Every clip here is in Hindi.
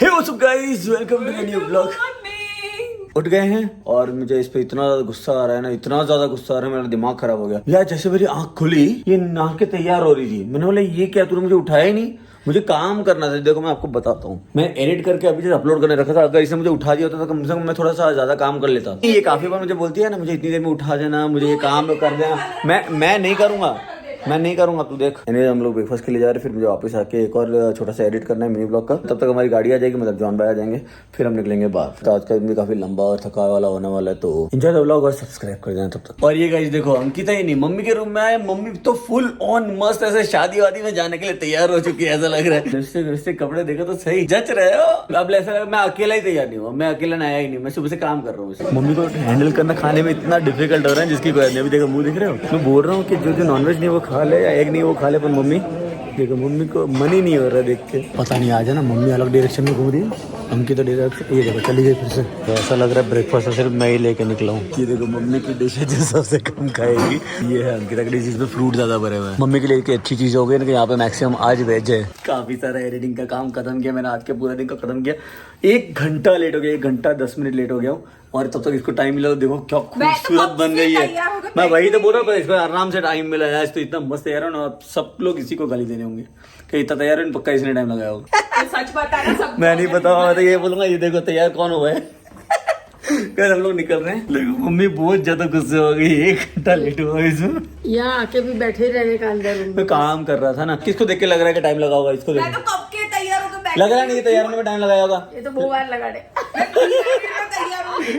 Hey what's up guys, welcome to new blog. उठ गए हैं और मुझे इस पे इतना ज्यादा गुस्सा आ रहा है ना, इतना ज्यादा गुस्सा आ रहा है, मेरा दिमाग खराब हो गया यार। जैसे मेरी आंख खुली, ये नहा के तैयार हो रही थी, मैंने बोला ये क्या, तूने मुझे उठाया ही नहीं, मुझे काम करना था। देखो मैं आपको बताता हूँ, मैं एडिट करके अभी जैसे अपलोड करने रखा था, अगर इसे मुझे उठा दिया होता तो कम से कम मैं थोड़ा सा ज्यादा काम कर लेता। ये काफी बार मुझे बोलती है ना, मुझे इतनी देर में उठा देना, मुझे ये काम कर देना, मैं नहीं करूंगा, मैं नहीं करूंगा, तू देख। हम लोग ब्रेकफास्ट के लिए जा रहे हैं, फिर मुझे वापस आके एक और छोटा सा एडिट करना है मिनी ब्लॉग का। तब तक हमारी गाड़ी आ जाएगी, मतलब जॉन भाई आ जाएंगे, फिर हम निकलेंगे बाहर। तो आज का दिन भी काफी लंबा और थका वाला होने वाला है, तो एंजॉय द व्लॉग और सब्सक्राइब कर देना तब तक। और ये गाइस देखो, अंकिता ही नहीं, मम्मी के रूम में आए, मम्मी तो फुल ऑन मस्त ऐसे शादी वादी में जाने के लिए तैयार हो चुकी है, ऐसा लग रहा है। जैसे कपड़े देखो तो सही जच रहे हो। अब ऐसा मैं अकेला ही तैयार नहीं हुआ, मैं अकेला आया ही नहीं, मैं सुबह से काम कर रहा हूँ। मम्मी को हैंडल करना खाने में इतना डिफिकल्ट हो रहा है जिसकी कोई नहीं। अभी देखो मुंह दिख रहे हो, मैं बोल रहा हूँ कि जो नॉनवेज नहीं वो खा ले या एग नहीं वो खा ले, पर मम्मी देखो, मम्मी को मन ही नहीं हो रहा देख के। पता नहीं आज है ना, मम्मी अलग डायरेक्शन में घूम रही है, हमकी तो डायरेक्शन ये देखो चली गई फिर से। तो ऐसा लग रहा है ब्रेकफास्ट सिर्फ मैं ही लेके निकला हूँ। ये देखो मम्मी की डिश है जो सबसे कम खाएगी, ये है अंकिता की डिश जिसमें फ्रूट ज्यादा भरे हुए हैं। मम्मी के लिए एक अच्छी चीज हो गई ना कि यहाँ पे मैक्सिमम आज वेज है। काफी सारा एडिटिंग का काम खत्म किया मैंने, आज के पूरे दिन का खत्म किया। 1 घंटा लेट हो गया, 1 घंटा 10 मिनट लेट हो गया हूँ, और तब तक इसको टाइम मिला। तो देखो क्या खूबसूरत बन गई है। मैं वही तो बोल रहा हूँ, पर इसको आराम से टाइम मिला है। आज तो इतना मस्त तैयार हो ना, सब लोग इसी को गाली देने होंगे कि इतना तैयार है, पक्का इसने टाइम लगाया होगा। सच बता रहा सब। मैं नहीं पता, मैं तो ये बोलूंगा, ये देखो तैयार कौन हुआ है। फिर हम लोग निकल रहे हैं। देखो मम्मी बहुत ज्यादा गुस्से हो गई, 1 घंटा लेट हुआ इसमें। यहाँ आके भी बैठे रहने का अंदर मैं काम कर रहा था ना। किसको देख के लग रहा है कि टाइम लगा होगा? इसको तो कब के तैयार होकर बैठ, लग रहा नहीं तैयार होने में टाइम लगाया होगा। ये तो बहुत बार लगा दे।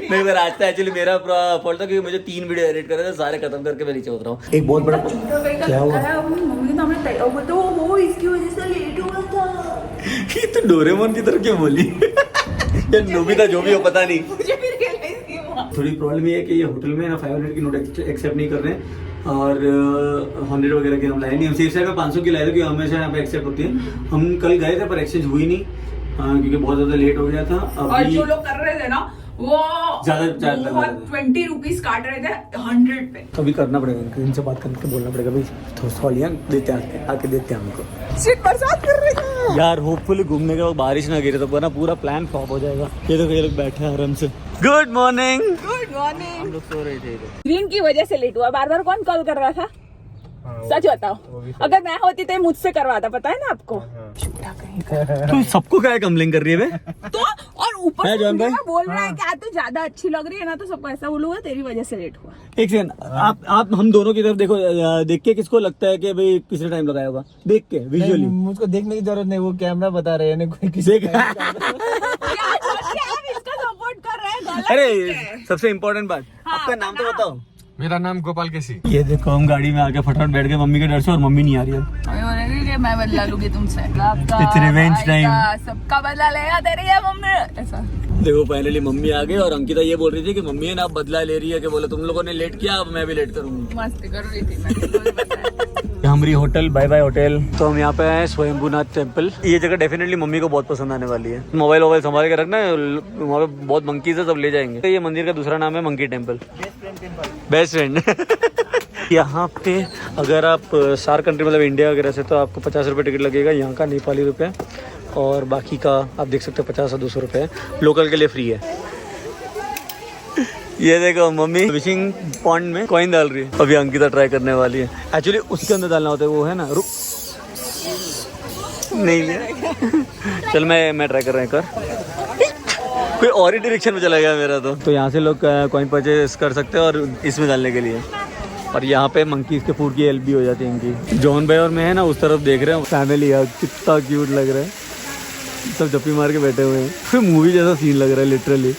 नहीं मेरा आज तो एक्चुअली मेरा फॉल्ट था, क्योंकि मुझे 3 वीडियो एडिट करे थे, सारे खत्म करके मैं नीचे उतरा हूँ। एक बहुत बड़ा क्या हुआ, मम्मी ने हमें तैयार तो वो इसकी वजह से लेट हुआ था। ये तो डोरेमोन की तरह क्यों बोली? ये नोबिता जो भी हो पता नहीं। मुझे फिर रियलाइज नहीं हुआ। थोड़ी प्रॉब्लम ये है कि ये होटल में ना 500 की नोट एक्सेप्ट नहीं कर रहे हैं, और 100 वगैरह की हम लाए नहीं। हम सेफ साइड में 500 की लाए थे, क्योंकि हमेशा यहाँ पे एक्सेप्ट होती है। हम कल गए थे पर एक्सचेंज हुई नहीं, क्योंकि बहुत ज्यादा लेट हो गया था। और जो लोग कर रहे थे ना वो ज्यादा 20 रुपीज काट रहे थे 100 पे। कभी करना पड़ेगा, इनसे बात करके बोलना पड़ेगा भाई, थोड़ा देते आके देते हैं हमको। सिर्फ बरसात कर रहे थे यार होपफुली घूमने के बाद बारिश ना गिरे तो वरना पूरा प्लान फ्लॉप हो जाएगा। ये देखो ये लोग बैठे हैं आराम से। Good morning. Good morning. हम लोग सो रहे थे। ग्रीन की वजह से लेट हुआ। बार बार कौन कॉल कर रहा था? सच बताओ, अगर मैं होती तो मुझसे करवाता, पता है ना आपको। तू सबको क्या कम्प्लेन कर रही है बे? तो और ऊपर है से जॉन भाई? बोल रहा है कि आज तो ज्यादा अच्छी लग रही है ना, तो सबको ऐसा बोलूंगा तेरी वजह से लेट हुआ। एक सेकंड, आप हम दोनों की तरफ देखो, देख के किसको लगता है कि भाई किसने टाइम लगाया होगा? देख के विजुअली। मुझको देखने की जरूरत नहीं, वो कैमरा बता रहे हैं कोई किसी देख इसका सपोर्ट कर रहे हैं, गलत अरे है। सबसे इम्पोर्टेंट बात, आपका नाम तो बताओ। मेरा नाम गोपाल केसी। ये देखो हम गाड़ी में आके फटाफट बैठ गए मम्मी के डर से, और मम्मी नहीं आ रही है। मैं बदला लूंगी तुमसे। It's revenge time। सबका बदला लेगा तेरी है मम्मी। ऐसा देखो फाइनली मम्मी आ गई, और अंकिता ये बोल रही थी कि मम्मी है ना बदला ले रही है, कि बोले तुम लोगों ने लेट किया, अब मैं भी लेट करूंगी। मस्ती कर रही थी मैं। हमरी होटल, बाय बाय होटल। तो हम यहाँ पे आए स्वयंभूनाथ टेम्पल। ये जगह डेफिनेटली मम्मी को बहुत पसंद आने वाली है। मोबाइल संभाल के रखना, वहाँ पे बहुत मंकीज है, सब ले जाएंगे। तो ये मंदिर का दूसरा नाम है मंकी टेम्पल, बेस्ट फ्रेंड। यहाँ पे अगर आप सार कंट्री मतलब इंडिया वगैरह से, तो आपको 50 रुपये टिकट लगेगा यहाँ का, नेपाली रुपये, और बाकी का आप देख सकते हो 50 और 200 रुपये लोकल के लिए फ्री है। ये देखो मम्मी फिशिंग पॉन्ड में कॉइन डाल रही है, अभी अंकिता ट्राई करने वाली है। एक्चुअली उसके अंदर डालना होता है, वो है ना, रुक नहीं है। चल मैं ट्राई कर रहा हूँ, कर कोई और ही डायरेक्शन में चला गया मेरा। तो यहाँ से लोग कॉइन परचेज कर सकते हैं और इसमें डालने के लिए, और यहाँ पे मंकीज के फूड की हेल्प भी हो जाती है इनकी। जॉन भाई और मैं है ना उस तरफ देख रहे हैं, फैमिली है, कितना क्यूट लग रहा है, सब जप्पी मार के बैठे हुए हैं। फिर मूवी जैसा सीन लग रहा है लिटरली।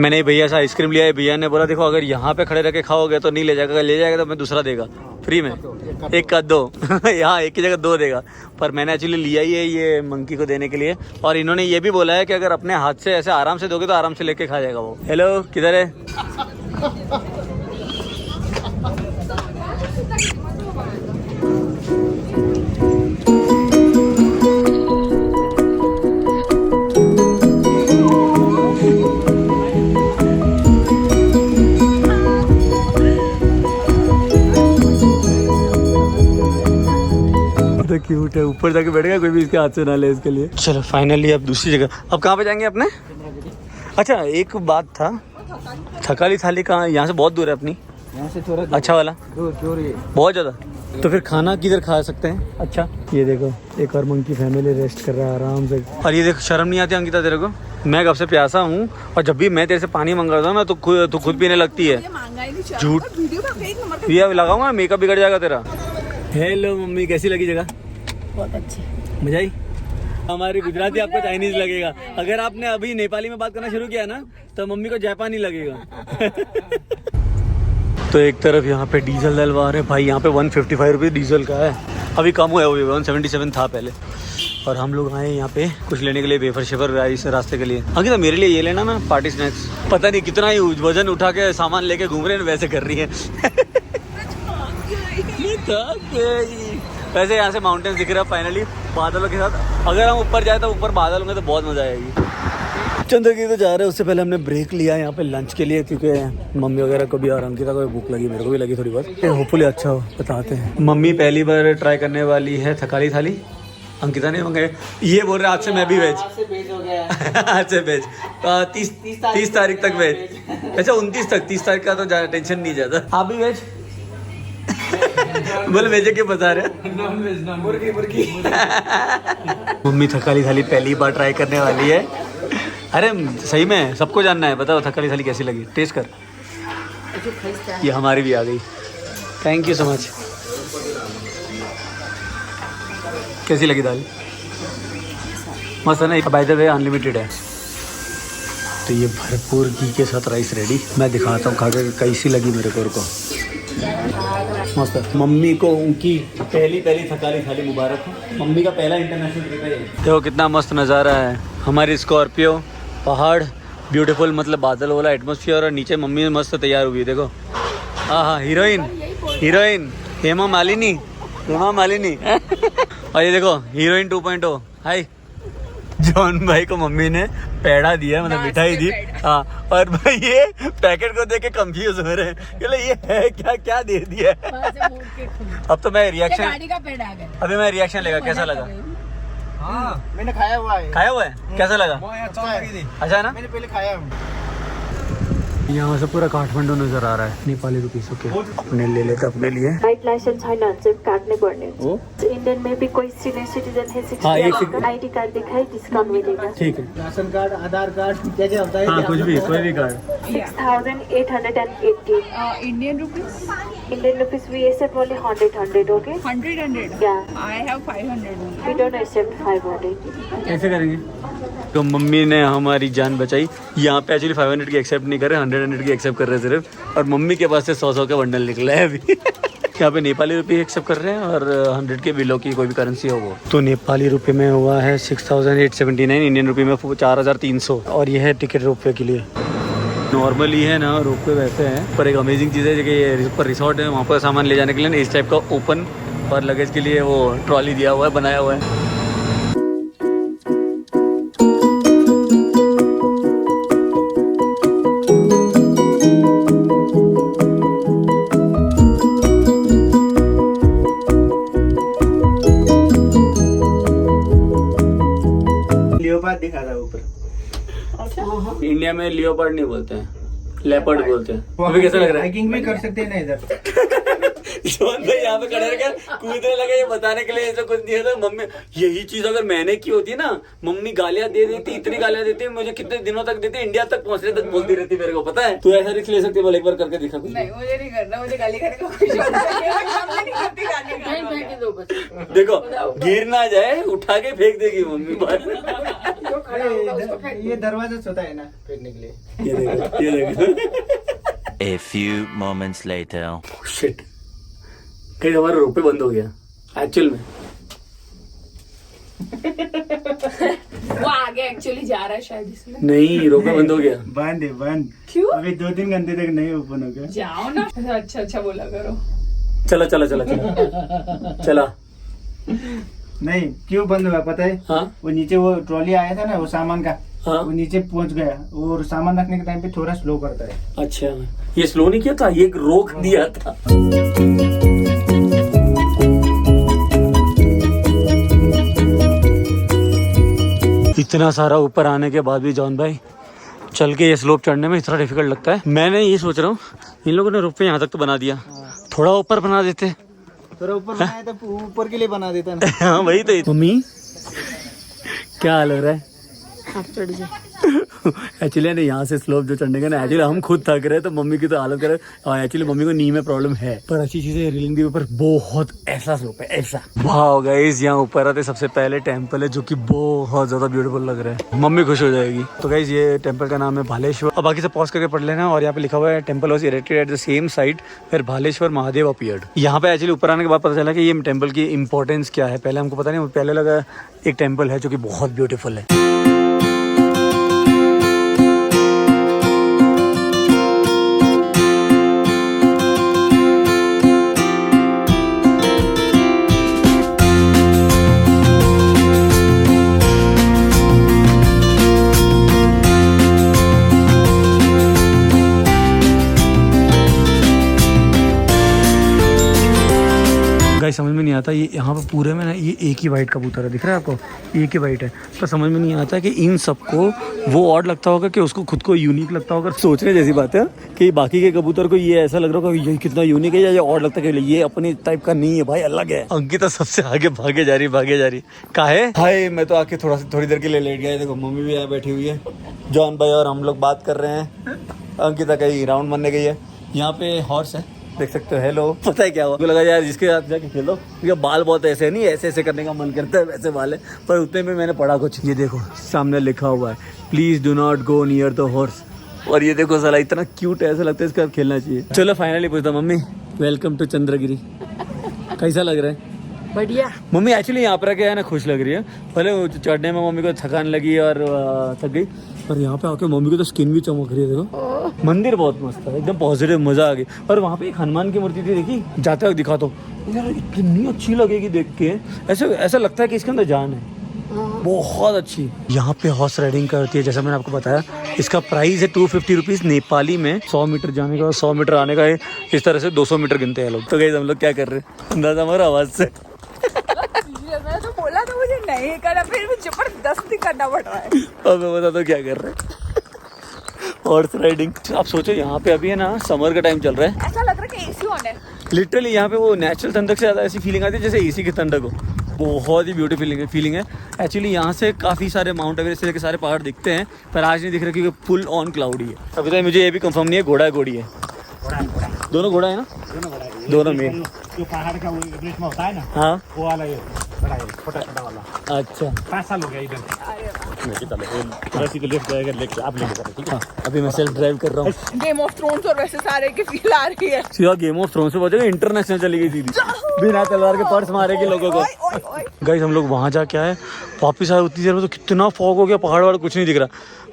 मैंने भैया से आइसक्रीम लिया है, भैया ने बोला देखो अगर यहाँ पे खड़े रह के खाओगे तो नहीं ले जाएगा, अगर ले जाएगा तो मैं दूसरा देगा फ्री में, एक का दो यहाँ एक की जगह दो देगा। पर मैंने एक्चुअली लिया ही है ये मंकी को देने के लिए, और इन्होंने ये भी बोला है कि अगर अपने हाथ से ऐसे आराम से दोगे तो आराम से लेके खा जाएगा वो। हेलो किधर है? क्यूट है, ऊपर जाके बैठ गया, कोई भी इसके हाथ से ना ले इसके लिए। चलो फाइनली अब दूसरी जगह, अब कहाँ पे जाएंगे अपने? अच्छा एक बात था, थकाली थाली कहाँ? यहाँ से बहुत दूर है अपनी, यहाँ से थोड़ा अच्छा वाला दूर है। बहुत ज्यादा। तो फिर खाना किधर खा सकते हैं? अच्छा ये देखो एक और मंकी फैमिली रेस्ट कर रहा है आराम से। और ये देखो शर्म नहीं आती अंकिता तेरे को? मैं कब से प्यासा हूँ और जब भी मैं तेरे से पानी मंगाता हूँ ना तो खुद पीने लगती है। झूठ, ये लगाऊंगा मेकअप बिगड़ जाएगा तेरा। हेलो मम्मी, कैसी लगी जगह? बहुत अच्छी। मजा आई? हमारी गुजराती आपको चाइनीज लगेगा, अगर आपने अभी नेपाली में बात करना शुरू किया ना तो मम्मी को जापानी लगेगा। तो एक तरफ यहाँ पे डीजल डलवा रहे भाई, यहाँ पे 155 रुपये डीजल का है, अभी कम हुआ है, वो 177 था पहले। और हम लोग आए यहाँ पे कुछ लेने के लिए, वेफर शेफर इस रास्ते के लिए। हाँ तो मेरे लिए ये लेना ना पार्टी स्नैक्स। पता नहीं कितना ही वजन उठा के सामान लेके घूम रहे हैं, वैसे कर रही है। वैसे यहाँ से माउंटेन्स दिख रहा है फाइनली बादलों के साथ। अगर हम ऊपर जाए तो ऊपर बादल होंगे तो बहुत मजा आएगी। चंद्रगिरी तो जा रहे हैं, उससे पहले हमने ब्रेक लिया यहाँ पे लंच के लिए, क्योंकि मम्मी वगैरह को भी और अंकिता को भी भूख लगी, मेरे को भी लगी थोड़ी बहुत। होपफुली अच्छा हो, बताते हैं। मम्मी पहली बार ट्राई करने वाली है थकाली थाली, अंकिता ने मंगाए। ये बोल रहे आज से मैं भी वेज हो गया। आज से वेज 30 तारीख तक वेज। अच्छा 29 तक, 30 तारीख का तो टेंशन नहीं ज्यादा। आप भी वेज? बोले वेज के बता रहे? मुर्गी। मम्मी थकाली थाली पहली बार ट्राई करने वाली है। अरे सही में सबको जानना है, बताओ थकाली थाली कैसी लगी, टेस्ट कर। ये हमारी भी आ गई, थैंक यू सो मच। कैसी लगी दाल? मस्त है ना? बाय द वे अनलिमिटेड है। तो ये भरपूर घी के साथ राइस रेडी, मैं दिखाता हूँ खा के कैसी लगी मेरे को। मस्त है। मम्मी को उनकी पहली थकाली थाली मुबारक हो। मम्मी का पहला इंटरनेशनल ट्रिप है। देखो कितना मस्त नज़ारा है, हमारी स्कॉर्पियो, पहाड़, ब्यूटीफुल मतलब बादल वाला एटमोसफियर, और नीचे मम्मी मस्त तैयार हुई है देखो। हाँ हीरोइन हेमा मालिनी। और ये देखो हीरोइन 2.0। हाय जॉन भाई को मम्मी ने पेड़ा दिया, मतलब मिठाई दी। हाँ, और भाई ये पैकेट को देख के कंफ्यूज हो रहे हैं, ये है क्या दे दिया है। अब तो मैं रिएक्शन, अभी मैं रिएक्शन लेगा, कैसा लगा? हाँ मैंने खाया हुआ है। कैसा लगा? अच्छा है ना? मैंने पहले खाया हूँ। यहाँ से पूरा काठमांडू नजर आ रहा है। नेपाली रुपीसों के अपने ले लेते अपने लिए। राइट लाइसेंस है ना, सिर्फ काटने पड़ने। इंडियन में भी कोई सीनियर सिटीजन है 60 आईडी कार्ड दिखाई, डिस्काउंट मिलेगा। ठीक है, राशन कार्ड, आधार कार्ड क्या क्या होता है? हाँ कुछ भी, कोई भी card. 6880 Indian rupees? Indian rupees we accept only 100, okay? 100? Yeah. I have 500. We don't accept 500. कैसे करेंगे? तो मम्मी ने हमारी जान बचाई। यहाँ पे एक्चुअली 500 की एक्सेप्ट नहीं कर रहे, 100 की एक्सेप्ट कर रहे हैं सिर्फ। और मम्मी के पास से 100 का बंडल निकला है अभी। यहाँ पे नेपाली रुपये एक्सेप्ट कर रहे हैं, और 100 के बिलो की कोई भी करेंसी हो वो। तो नेपाली रुपये में हुआ है 6879, इंडियन रुपये में 4300। और ये है टिकट रोपवे के लिए। नॉर्मली है ना रोपवे वैसे है, पर एक अमेजिंग चीज़ है कि ये पर रिसोर्ट है, वहाँ पर सामान ले जाने के लिए इस टाइप का ओपन और लगेज के लिए वो ट्रॉली दिया हुआ है, बनाया हुआ है। लियोपार्ड दिखा रहा है ऊपर। इंडिया में लियोपार्ड नहीं बोलते हैं, लेपर्ड बोलते हैं। अभी कैसा लग रहा है? हाइकिंग भी कर सकते हैं ना इधर। जॉन भाई यहाँ पे खड़े रहकर कूदने लगे ये बताने के लिए ऐसा कुछ नहीं था। मम्मी यही चीज अगर मैंने की होती ना, मम्मी गालियां दे देती, इतनी गालियां देती, मुझे कितने दिनों तक देती, इंडिया तक पहुंचने तक बोलती रहती मेरे को, पता है। तू ऐसा रिस्क ले सकती है, बोल एक बार करके दिखा कुछ। नहीं मुझे नहीं करना, मुझे गाली करने का कोई शौक नहीं है। मम्मी नहीं करती गाली का। नहीं फेंक दो बस। देखो गिर ना जाए, उठा के फेंक देगी मम्मी बाहर। जो खड़ा होगा उसको फेंक ये दरवाजा होता है ना फेंकने के लिए। ये देखो, ये देखो। A few moments later. Shit, कहीं हमारा रोपे बंद हो गया एक्चुअल में। वो आगे एक्चुअली जा रहा है शायद इसलिए। नहीं, रोपे बंद हो गया। बंद है बंद। क्यों? अभी 2-3 घंटे तक नहीं ओपन हो गया। जाओ ना। अच्छा अच्छा बोला करो। चला चला चला चला चला। नहीं क्यों बंद हुआ पता है? हाँ वो नीचे वो ट्रॉली आया था ना वो सामान का, हाँ। वो नीचे पहुंच गया और सामान रखने के टाइम पे थोड़ा स्लो करता है। अच्छा, ये स्लो नहीं किया था, ये रोक दिया था। इतना सारा ऊपर आने के बाद भी जॉन भाई चल के ये स्लोप चढ़ने में इतना डिफिकल्ट लगता है। मैंने ये सोच रहा हूँ इन लोगों ने रोपवे यहाँ तक तो बना दिया, थोड़ा ऊपर बना देते। थोड़ा ऊपर बनाया तो ऊपर के लिए बना देता ना। हाँ वही तो। मम्मी क्या हाल हो रहा है? आप चढ़ जाए। एक्चुअली ना यहाँ से स्लोप जो चढ़ने का ना, एक्चुअली हम खुद थक रहे हैं तो मम्मी की तो हालत करे। और एक्चुअली मम्मी को नी में प्रॉब्लम है, पर अच्छी चीज है रेलिंग के ऊपर बहुत ऐसा स्लोप है, ऐसा। वाह गाइस, यहाँ ऊपर आते सबसे पहले टेम्पल है जो कि बहुत ज्यादा ब्यूटीफुल लग रहा है, मम्मी खुश हो जाएगी। तो गाइस ये टेम्पल का नाम है भालेश्वर। अब बाकी से पॉज करके पढ़ लेना। और यहाँ पे लिखा हुआ है temple was erected at the same site फिर भालेश्वर महादेव अपीयर्ड। यहाँ पे एक्चुअली ऊपर आने के बाद पता चला कि ये टेम्पल की इंपॉर्टेंस क्या है। पहले हमको पता नहीं, पहले लगा एक टेम्पल है जो कि बहुत ब्यूटीफुल है। गाइस समझ में नहीं आता, ये यहाँ पे पूरे में ना ये एक ही वाइट कबूतर है, दिख रहा है आपको, एक ही वाइट है। तो समझ में नहीं आता कि इन सबको वो ऑड लगता होगा कि उसको खुद को यूनिक लगता होगा। सोचने जैसी बात है कि बाकी के कबूतर को ये ऐसा लग रहा होगा ये कितना यूनिक है, या ये ऑड लगता है कि ये अपने टाइप का नहीं है भाई, अलग है। अंकिता सबसे आगे भागे जा रही काहे? हाय, मैं तो आके थोड़ी देर के लिए लेट गया। देखो मम्मी भी यहाँ बैठी हुई है, जॉन भाई और हम लोग बात कर रहे हैं। अंकिता कहीं राउंड मारने गई है। यहाँ पे हॉर्स है, देख सकते हो। हेलो, पता है क्या हुआ, लगा यार जिसके साथ जाके खेलो, क्योंकि बाल बहुत ऐसे नहीं, ऐसे करने का मन करता है, वैसे बाल है। पर उतने में मैंने पढ़ा कुछ, ये देखो सामने लिखा हुआ है please do not go near the horse. और ये देखो साला इतना क्यूट है, ऐसा लगता है इसके साथ खेलना चाहिए। चलो फाइनली पूछता, मम्मी वेलकम टू चंद्रगिरी, कैसा लग रहा है? बढ़िया। मम्मी एक्चुअली यहाँ पर आके है ना खुश लग रही है। पहले चढ़ने में मम्मी को थकान लगी और थक गई, पर यहाँ पे आके मम्मी को तो स्किन भी चमक रही है। देखो मंदिर बहुत मस्त है, एकदम पॉजिटिव, मजा आ गई। और वहाँ पे एक हनुमान की मूर्ति थी, देखी जाते वक्त दिखा तो यार इतनी अच्छी लगेगी देख के, ऐसा लगता है कि इसके अंदर जान है, बहुत अच्छी। यहाँ पे हॉर्स राइडिंग करती है, जैसा मैंने आपको बताया। इसका प्राइस है 250 रुपीज नेपाली में। 100 मीटर जाने का और 100 मीटर आने का है। इस तरह से 200 मीटर गिनते हैं लोग। तो गाइस हम लोग क्या कर रहे हैं, अंदाजा हमारा आवाज से। मैं तो बोला था मुझे नहीं करना, फिर भी जबरदस्ती करना पड़ रहा है। अब मैं बता दो क्या कर रहे हैं, हॉर्स राइडिंग। आप सोचो यहाँ पे अभी है ना समर का टाइम चल रहा है, ऐसा लग रहा है कि एसी ऑन है। लिटरली यहाँ पे वो नेचुरल ठंडक से ज़्यादा ऐसी फीलिंग आती है जैसे एसी की ठंडक हो। बहुत ही ब्यूटीफुल फीलिंग है। एक्चुअली यहाँ से काफ़ी सारे माउंट एवरेस्ट से लेकर सारे पहाड़ दिखते हैं, पर आज नहीं दिख रहे क्योंकि फुल ऑन क्लाउडी है। अभी तो मुझे ये भी कंफर्म नहीं है घोड़ा है घोड़ी है, दोनों घोड़ा है ना, दोनों मेन। जो पहाड़ का वो एवरेस्ट में होता है ना, हाँ वो वाला ये बड़ा है, छोटा वाला। अच्छा 5 साल हो गया इधर। आप लेके चलो, ठीक है? अभी मैं सेल्फ ड्राइव कर रहा हूँ। गेम ऑफ थ्रोन्स और वैसे सारे की फील आ रही है। सीधा गेम ऑफ थ्रोन्स से बचेगा, इंटरनेशनल चली गई सीधी, बिना तलवार के पर्स मारेगी लोगों को। गाइस हम लोग वहाँ जा के आए, वापिस आए उतनी देर में तो कितना फॉग हो गया, पहाड़ वाड़ कुछ नहीं दिख रहा।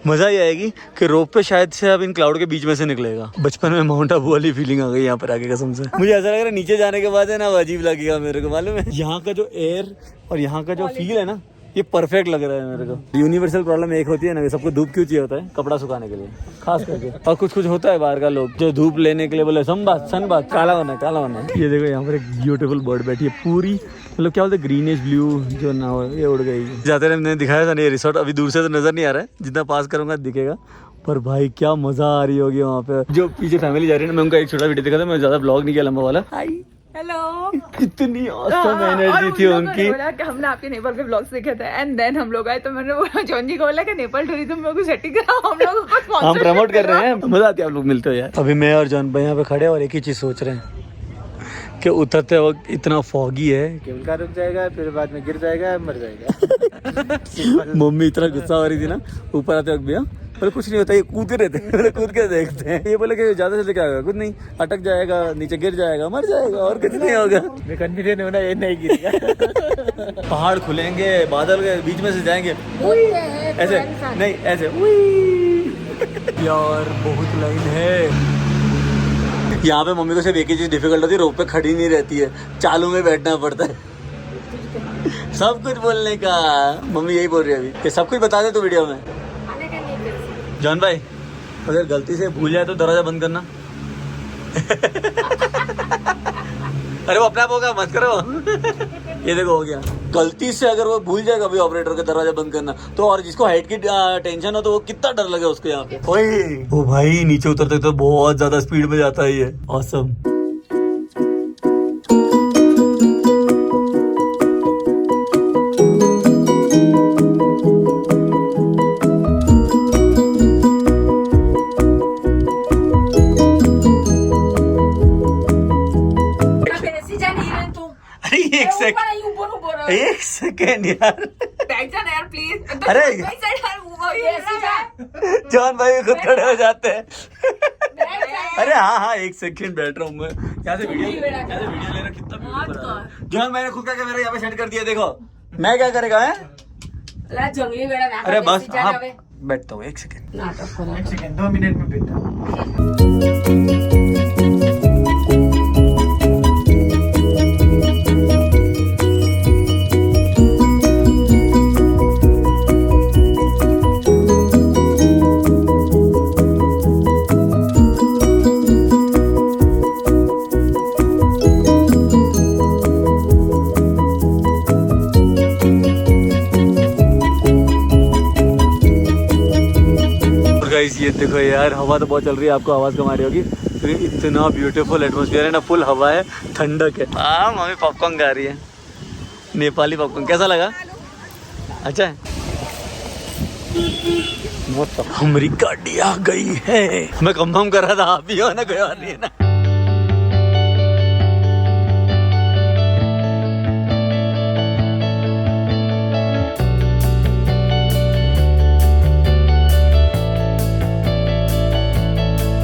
मजा ये आएगी कि रोप पे शायद से अब इन क्लाउड के बीच में से निकलेगा। बचपन में माउंट आबू वाली फीलिंग आ गई यहाँ पर आके, कसम से। मुझे ऐसा लग रहा है नीचे जाने के बाद है ना अजीब लगेगा मेरे को, मालूम है। यहाँ का जो एयर और यहाँ का जो फील है ना, ये परफेक्ट लग रहा है मेरे को। यूनिवर्सल प्रॉब्लम एक होती है ना, सबको धूप क्यों चाहिए होता है, कपड़ा सुखाने के लिए खास करके। और कुछ होता है बाहर का लोग जो धूप लेने के लिए बोले सन काला होना है। ये देखो यहाँ पर एक ब्यूटीफुल बर्ड बैठी है, पूरी मतलब क्या बोलते हैं ग्रीनिश ब्लू जो ना हो, ये उड़ गई। जाते रहे मैंने दिखाया था ना ये रिसोर्ट, अभी दूर से तो नजर नहीं आ रहा है, जितना पास करूंगा दिखेगा। पर भाई क्या मजा आ रही होगी वहाँ पे। जो पीछे फैमिली जा रही है ना, मैं उनका एक छोटा वीडियो दिखा था, मैं ज्यादा ब्लॉग नहीं किया लंबा वाला। Hi hello. कितनी औसम एनर्जी थी उनकी। बोला कि हमने आपके नेपाल के ब्लॉग्स देखे थे एंड देन हम लोग आए तो मैंने बोला जॉन जी को बोला कि नेपाल टूरिज्म में कुछ सेटिंग कराओ, हम लोगों को हम स्पॉन्सर प्रमोट कर रहे हैं, मजा आती है आप लोग मिलते हो यार। अभी मैं और जॉन भाई यहाँ पे खड़े और एक ही चीज सोच रहे हैं कि उतरते वक्त इतना फॉगी है कि उनका रुक जाएगा, फिर बाद में गिर जाएगा, मर जाएगा। मम्मी इतना गुस्सा हो रही थी ना ऊपर आते वक्त भैया, बोले कुछ नहीं होता, ये कूदते रहते हैं, बोले कूद के देखते हैं। ये बोले कि ज्यादा से क्या होगा, कुछ नहीं, अटक जाएगा, नीचे गिर जाएगा, मर जाएगा, और कुछ नहीं होगा। मैं कन्फिडेंट होना, ये नहीं गिरेगा। पहाड़ खुलेंगे, बादल के बीच में से जाएंगे, ऐसे नहीं ऐसे यार बहुत लाइन है यहाँ पे। मम्मी को सिर्फ एक ही चीज डिफिकल्ट होती है, रोप पे खड़ी नहीं रहती है, चालू में बैठना पड़ता है सब कुछ बोलने का। मम्मी यही बोल रही है अभी कि सब कुछ बता दे तू वीडियो में। जॉन भाई अगर गलती से भूल जाए तो दरवाजा बंद करना। अरे वो अपने आप होगा, मत करो। ये देखो हो गया। गलती से अगर वो भूल जाएगा अभी ऑपरेटर का दरवाजा बंद करना तो, और जिसको हाइट की टेंशन हो तो वो कितना डर लगे उसको यहाँ पे। ओए ओ भाई नीचे उतरते तो बहुत ज्यादा स्पीड में जाता है ये। ऑसम। एक सेकेंड यार, बैठ जा ना यार प्लीज। अरे जॉन भाई खुद खड़े हो जाते हैं। अरे हाँ एक सेकंड बैठ रहा हूँ मैं। यहाँ से वीडियो ले रहा, कितना जॉन मैंने खुद का कैमरा यहाँ पे सेट कर दिया। देखो मैं क्या करेगा है। जंगली बेड़ा ना। अरे बस हाँ बैठता हूँ, एक सेकंड। 2 मिनट में बैठा। ये देखो यार, हवा तो बहुत चल रही है, आपको आवाज कम आ रही होगी क्योंकि इतना ब्यूटीफुल एटमॉस्फेयर है ना, फुल हवा है, ठंडक है। हाँ मम्मी पॉपकॉर्न खा रही है, नेपाली पॉपकॉर्न। कैसा लगा? अच्छा है। हमारी गाड़ी आ गई है। मैं कंफर्म कर रहा था आप भी हो ना, कोई और नहीं है ना।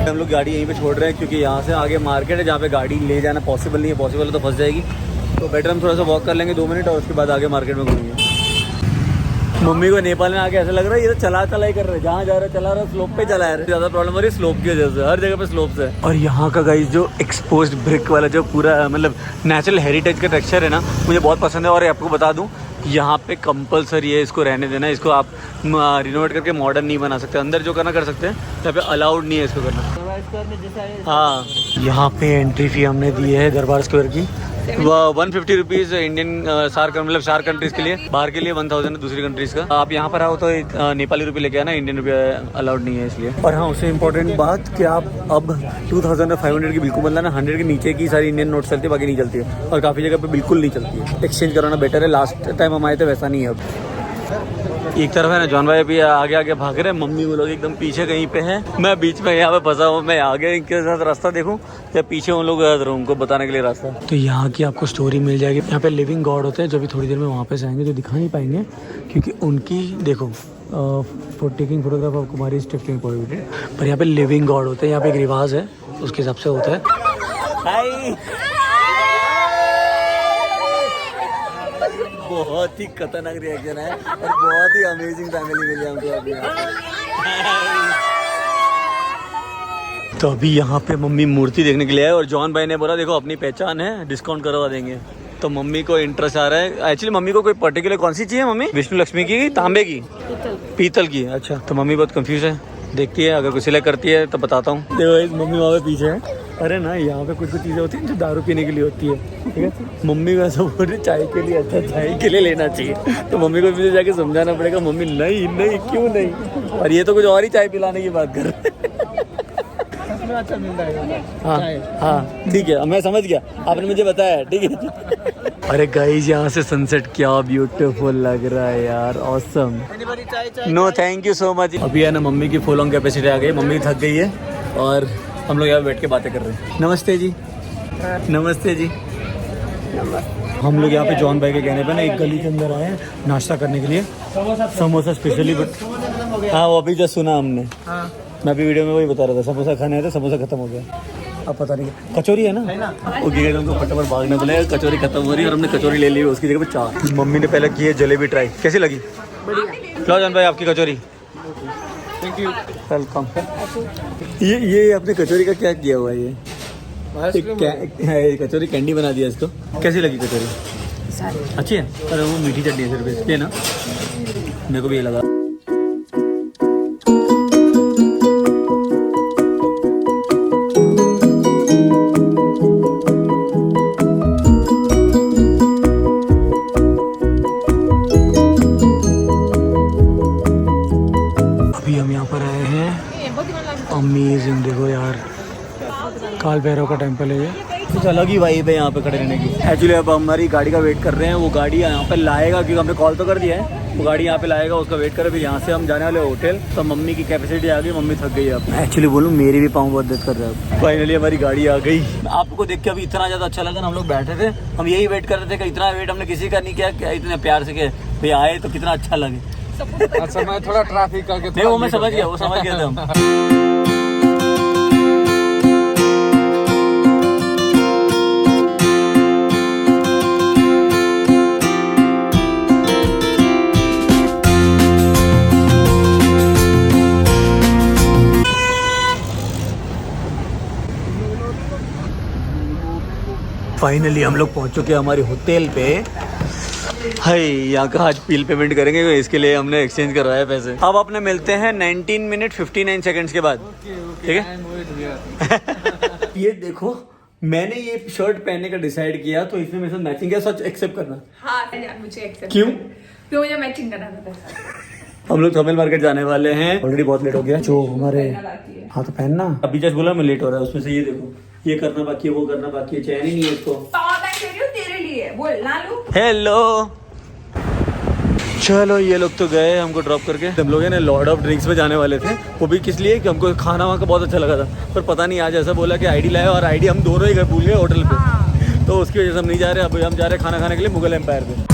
हम लोग गाड़ी यहीं पे छोड़ रहे हैं क्योंकि यहाँ से आगे मार्केट है जहाँ पे गाड़ी ले जाना पॉसिबल नहीं है। पॉसिबल है तो फंस जाएगी, तो बेटर हम थोड़ा सा वॉक कर लेंगे 2 मिनट और उसके बाद आगे मार्केट में घूमेंगे। मम्मी को नेपाल में आके ऐसा लग रहा है ये तो चला ही कर रहे हैं, जहाँ जा रहे चला रहा, स्लोप पे चला रहे। ज्यादा प्रॉब्लम हो रही है स्लोप की वजह से, हर जगह पे स्लोप है। और यहाँ का गाइस जो एक्सपोज्ड ब्रिक वाला जो पूरा मतलब नेचुरल हेरिटेज का टेक्सचर है ना, मुझे बहुत पसंद है। और आपको बता दूँ यहाँ पे कंपलसरी है इसको रहने देना, इसको आप रिनोवेट करके मॉडर्न नहीं बना सकते। अंदर जो करना कर सकते हैं, यहाँ पे अलाउड नहीं है इसको करना। हाँ यहाँ पे एंट्री फी हमने दी है दरबार स्क्वायर की 150 रुपीज़ इंडियन सार्क मतलब 4 कंट्रीज के लिए, बाहर के लिए 1000 है दूसरी कंट्रीज का। आप यहाँ पर आओ तो नेपाली रुपये लेके आना, इंडियन रुपये अलाउड नहीं है इसलिए। और हाँ उससे इम्पोर्टेंट बात कि आप अब 2500 की बिल्कुल मतलब ना 100 के नीचे की सारी इंडियन नोट चलती है, बाकी नहीं चलती है। और काफ़ी जगह पे बिल्कुल नहीं चलती है, एक्सचेंज कराना बेटर है। लास्ट टाइम हम आए थे वैसा नहीं है अब। एक तरफ है ना जॉन भाई भी आगे आगे भाग रहे हैं, मम्मी वो लोग एकदम पीछे कहीं पे हैं, मैं बीच में यहाँ पे फंसा हूँ। मैं आगे इनके साथ रास्ता देखूँ या पीछे उन लोग उनको बताने के लिए रास्ता। तो यहाँ की आपको स्टोरी मिल जाएगी। यहाँ पे लिविंग गॉड होते हैं जो भी थोड़ी देर में वहाँ पे जाएंगे, जो दिखा नहीं पाएंगे क्योंकि उनकी देखो for taking photograph of Kumari strictly prohibited, पर यहाँ पे लिविंग गॉड होते हैं। यहाँ पे एक रिवाज है उसके हिसाब से होता है। बहुत ही खतरनाक रिएक्शन है और बहुत ही अमेजिंग फैमिली मिली हमको अभी। तो अभी यहाँ पे मम्मी मूर्ति देखने के लिए आए और जॉन भाई ने बोला देखो अपनी पहचान है, डिस्काउंट करवा देंगे। तो मम्मी को इंटरेस्ट आ रहा है। एक्चुअली मम्मी को कोई पर्टिकुलर कौन सी चाहिए मम्मी? विष्णु लक्ष्मी की, तांबे की, पीतल की। अच्छा तो मम्मी बहुत कंफ्यूज है, देखती है अगर कुछ सिलेक्ट करती है तो बताता हूँ। देखो मम्मी वहाँ पे पीछे है। अरे ना यहाँ पे कुछ चीज़ें होती हैं जो दारू पीने के लिए होती है, ठीक है। मम्मी को ऐसा बोल रही चाय के लिए, अच्छा चाय के लिए लेना चाहिए। तो मम्मी को मुझे जाके समझाना पड़ेगा, मम्मी नहीं नहीं क्यों नहीं, और ये तो कुछ और ही चाय पिलाने की बात कर रहे। उसमें अच्छा मिलता है। हाँ हाँ ठीक है, मैं समझ गया, आपने मुझे बताया, ठीक है। अरे गाइस यहाँ से सनसेट क्या ब्यूटीफुल लग रहा है यार, awesome. No thank you so much. अभी है ना मम्मी की फुल ऑन कैपेसिटी आ गई, मम्मी थक गई है और हम लोग यहाँ बैठ के बातें कर रहे हैं। नमस्ते जी। नमस्ते जी। हम लोग यहाँ पे जॉन भाई के कहने पे ना एक गली के अंदर आए हैं नाश्ता करने के लिए, समोसा स्पेशली। बट हाँ वो अभी जस्ट सुना हमने, मैं अभी वीडियो में वही बता रहा था, समोसा खाने आए थे, समोसा खत्म हो गया। अब पता नहीं कचौरी है ना, ओके हमको फटाफट भागने बोले, कचौरी खत्म हो रही है और हमने कचौरी ले ली, उसकी जगह पे चाट। मम्मी ने पहले की है जलेबी ट्राई, कैसी लगी? लो जॉन भाई आपकी कचौरी। Thank you. वेलकम। ये आपने कचौरी का क्या किया हुआ है? ये कचौरी कैंडी बना दिया इसको। कैसी लगी कचौरी? अच्छी है, अरे वो मीठी चटनी है सिर्फ इसलिए ना, मेरे को भी ये लगा। अभी हम यहाँ पर आए हैं, अमेजिंग, देखो यार काल भैरव का टेम्पल है ये, कुछ अलग ही वाइब है यहाँ पे खड़े रहने की। एक्चुअली अब हमारी गाड़ी का वेट कर रहे हैं, वो गाड़ी यहाँ पे लाएगा क्योंकि हमने कॉल तो कर दिया है, वो गाड़ी यहाँ पे लाएगा, उसका वेट करें। फिर यहाँ से हम जाने वाले होटल, तो मम्मी की कैपेसिटी आ गई, मम्मी थक गई है। अब एक्चुअली बोलूँ मेरी भी पाँव बहुत दर्द कर रहा है। फाइनली हमारी गाड़ी आ गई। आपको देख के अभी इतना ज़्यादा अच्छा लगा ना, हम लोग बैठे थे, हम यही वेट कर रहे थे कि इतना वेट हमने किसी का नहीं किया, क्या इतने प्यार से कि भाई आए तो कितना अच्छा लगे। अच्छा मैं थोड़ा ट्रैफिक का नहीं वो मैं समझ गया, वो समझ गया था हम। फाइनली हम लोग पहुंच चुके हैं हमारे होटल पे। हाय यहाँ का आज बिल पेमेंट करेंगे, इसके लिए हमने एक्सचेंज करवाया पैसे। अब अपने मिलते हैं 19 मिनट 59 सेकंड्स के बाद, ठीक है? ये देखो मैंने ये शर्ट पहनने का डिसाइड किया, तो इसमें मेरे साथ मैचिंग किया, सच एक्सेप्ट करना। हाँ यार मुझे एक्सेप्ट। क्यों? क्यों मुझे मैचिंग करना था। हम लोग थर्मल मार्केट जाने वाले हैं, ऑलरेडी बहुत लेट हो गया। जो हमारे हाँ तो पहनना, अभी जस्ट बोला मैं लेट हो रहा है, उसमें से ये देखो, ये करना बाकी है, वो करना बाकी है, चैन ही नहीं है इसको। तेरे लिए बोल ना लूं। हेलो चलो ये लोग तो गए हमको ड्रॉप करके। हम लोग ने लॉर्ड ऑफ ड्रिंक्स में जाने वाले थे, वो भी किस लिए कि हमको खाना वहाँ का बहुत अच्छा लगा था, पर पता नहीं आज ऐसा बोला कि आईडी लाया और आईडी हम दोनों ही भूल गए होटल पे, तो उसकी वजह से हम नहीं जा रहे। अभी हम जा रहे हैं खाना खाने के लिए मुगल एम्पायर पे।